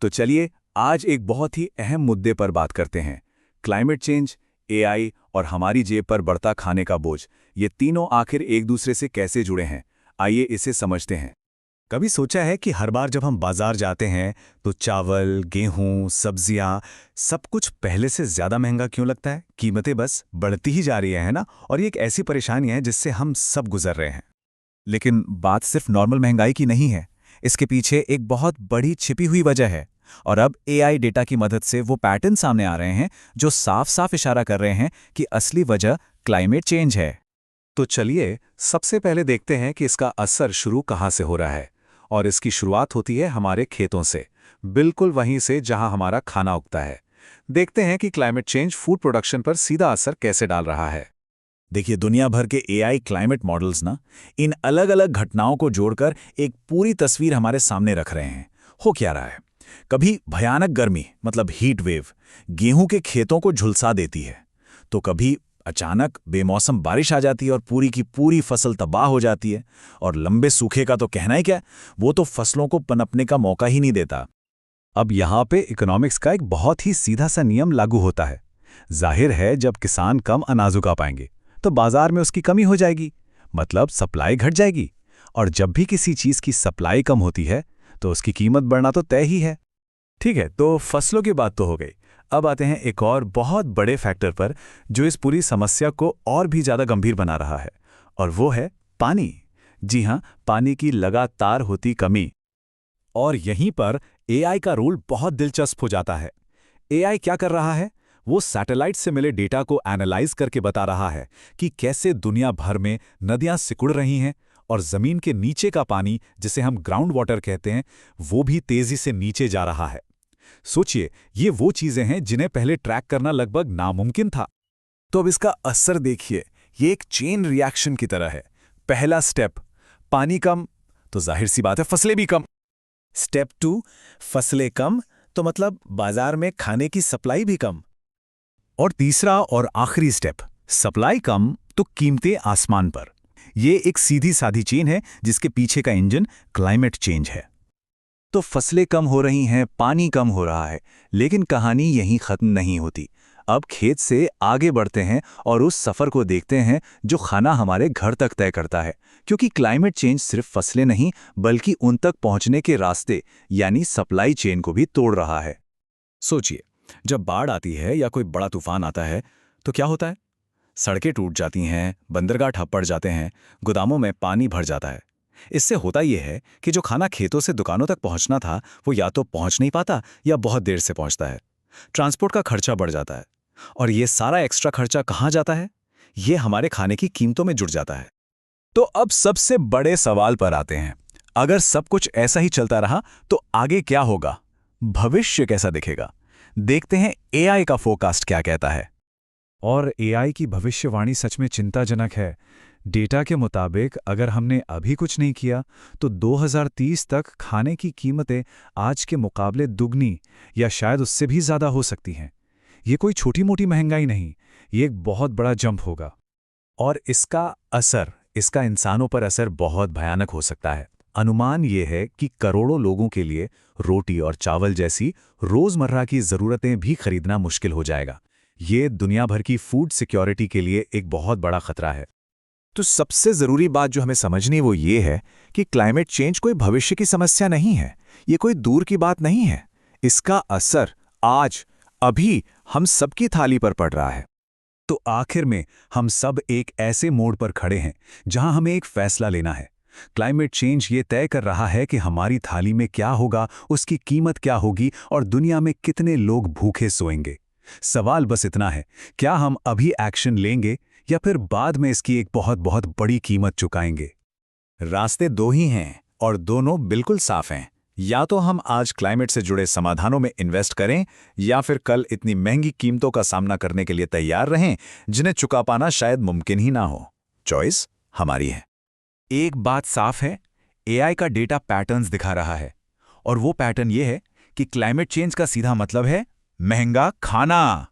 तो चलिए आज एक बहुत ही अहम मुद्दे पर बात करते हैं। क्लाइमेट चेंज, एआई और हमारी जेब पर बढ़ता खाने का बोझ, ये तीनों आखिर एक दूसरे से कैसे जुड़े हैं? आइए इसे समझते हैं। कभी सोचा है कि हर बार जब हम बाजार जाते हैं तो चावल, गेहूं, सब्जियां, सब कुछ पहले से ज्यादा महंगा क्यों लगता है? कीमतें बस बढ़ती ही जा रही है ना? और ये एक ऐसी परेशानी है जिससे हम सब गुजर रहे हैं। लेकिन बात सिर्फ नॉर्मल महंगाई की नहीं है। इसके पीछे एक बहुत बड़ी छिपी हुई वजह है। और अब एआई डेटा की मदद से वो पैटर्न सामने आ रहे हैं जो साफ साफ इशारा कर रहे हैं कि असली वजह क्लाइमेट चेंज है। तो चलिए सबसे पहले देखते हैं कि इसका असर शुरू कहाँ से हो रहा है। और इसकी शुरुआत होती है हमारे खेतों से, बिल्कुल वहीं से जहां हमारा खाना उगता है। देखते हैं कि क्लाइमेट चेंज फूड प्रोडक्शन पर सीधा असर कैसे डाल रहा है। देखिए, दुनिया भर के एआई क्लाइमेट मॉडल्स ना इन अलग अलग घटनाओं को जोड़कर एक पूरी तस्वीर हमारे सामने रख रहे हैं। हो क्या रहा है? कभी भयानक गर्मी मतलब हीट वेव गेहूं के खेतों को झुलसा देती है, तो कभी अचानक बेमौसम बारिश आ जाती है और पूरी की पूरी फसल तबाह हो जाती है। और लंबे सूखे का तो कहना ही क्या, वो तो फसलों को पनपने का मौका ही नहीं देता। अब यहाँ पे इकोनॉमिक्स का एक बहुत ही सीधा सा नियम लागू होता है। जाहिर है जब किसान कम अनाज उगा पाएंगे तो बाजार में उसकी कमी हो जाएगी, मतलब सप्लाई घट जाएगी। और जब भी किसी चीज की सप्लाई कम होती है तो उसकी कीमत बढ़ना तो तय ही है। ठीक है, तो फसलों की बात तो हो गई। अब आते हैं एक और बहुत बड़े फैक्टर पर जो इस पूरी समस्या को और भी ज्यादा गंभीर बना रहा है, और वो है पानी। जी हां, पानी की लगातार होती कमी। और यहीं पर एआई का रोल बहुत दिलचस्प हो जाता है। एआई क्या कर रहा है? वो सैटेलाइट से मिले डेटा को एनालाइज करके बता रहा है कि कैसे दुनिया भर में नदियां सिकुड़ रही हैं और जमीन के नीचे का पानी, जिसे हम ग्राउंड वाटर कहते हैं, वो भी तेजी से नीचे जा रहा है। सोचिए, ये वो चीजें हैं जिन्हें पहले ट्रैक करना लगभग नामुमकिन था। तो अब इसका असर देखिए, ये एक चेन रिएक्शन की तरह है। पहला स्टेप, पानी कम, तो जाहिर सी बात है फसलें भी कम। स्टेप 2, फसलें कम, तो मतलब बाजार में खाने की सप्लाई भी कम। और तीसरा और आखिरी स्टेप, सप्लाई कम तो कीमतें आसमान पर। ये एक सीधी साधी चेन है जिसके पीछे का इंजन क्लाइमेट चेंज है। तो फसलें कम हो रही हैं, पानी कम हो रहा है, लेकिन कहानी यहीं खत्म नहीं होती। अब खेत से आगे बढ़ते हैं और उस सफर को देखते हैं जो खाना हमारे घर तक तय करता है। क्योंकि क्लाइमेट चेंज सिर्फ फसलें नहीं, बल्कि उन तक पहुंचने के रास्ते यानी सप्लाई चेन को भी तोड़ रहा है। सोचिए, जब बाढ़ आती है या कोई बड़ा तूफान आता है तो क्या होता है? सड़कें टूट जाती हैं, बंदरगाह ठप पड़ जाते हैं, गोदामों में पानी भर जाता है। इससे होता यह है कि जो खाना खेतों से दुकानों तक पहुंचना था वो या तो पहुंच नहीं पाता या बहुत देर से पहुंचता है। ट्रांसपोर्ट का खर्चा बढ़ जाता है। और ये सारा एक्स्ट्रा खर्चा कहाँ जाता है? ये हमारे खाने की कीमतों में जुड़ जाता है। तो अब सबसे बड़े सवाल पर आते हैं। अगर सब कुछ ऐसा ही चलता रहा तो आगे क्या होगा? भविष्य कैसा दिखेगा? देखते हैं एआई का फोरकास्ट क्या कहता है। और एआई की भविष्यवाणी सच में चिंताजनक है। डेटा के मुताबिक अगर हमने अभी कुछ नहीं किया तो 2030 तक खाने की कीमतें आज के मुकाबले दुगनी या शायद उससे भी ज़्यादा हो सकती हैं। ये कोई छोटी मोटी महंगाई नहीं, ये एक बहुत बड़ा जंप होगा। और इसका इंसानों पर असर बहुत भयानक हो सकता है। अनुमान ये है कि करोड़ों लोगों के लिए रोटी और चावल जैसी रोजमर्रा की ज़रूरतें भी खरीदना मुश्किल हो जाएगा। ये दुनिया भर की फूड सिक्योरिटी के लिए एक बहुत बड़ा खतरा है। तो सबसे ज़रूरी बात जो हमें समझनी वो ये है कि क्लाइमेट चेंज कोई भविष्य की समस्या नहीं है, ये कोई दूर की बात नहीं है। इसका असर आज, अभी हम सबकी थाली पर पड़ रहा है। तो आखिर में हम सब एक ऐसे मोड़ पर खड़े हैं जहां हमें एक फैसला लेना है। क्लाइमेट चेंज ये तय कर रहा है कि हमारी थाली में क्या होगा, उसकी कीमत क्या होगी और दुनिया में कितने लोग भूखे सोएंगे। सवाल बस इतना है, क्या हम अभी एक्शन लेंगे या फिर बाद में इसकी एक बहुत बहुत बड़ी कीमत चुकाएंगे? रास्ते दो ही हैं और दोनों बिल्कुल साफ हैं। या तो हम आज क्लाइमेट से जुड़े समाधानों में इन्वेस्ट करें या फिर कल इतनी महंगी कीमतों का सामना करने के लिए तैयार रहें जिन्हें चुका पाना शायद मुमकिन ही ना हो। चॉइस हमारी है। एक बात साफ है, एआई का डेटा पैटर्न्स दिखा रहा है और वो पैटर्न ये है कि क्लाइमेट चेंज का सीधा मतलब है महंगा खाना।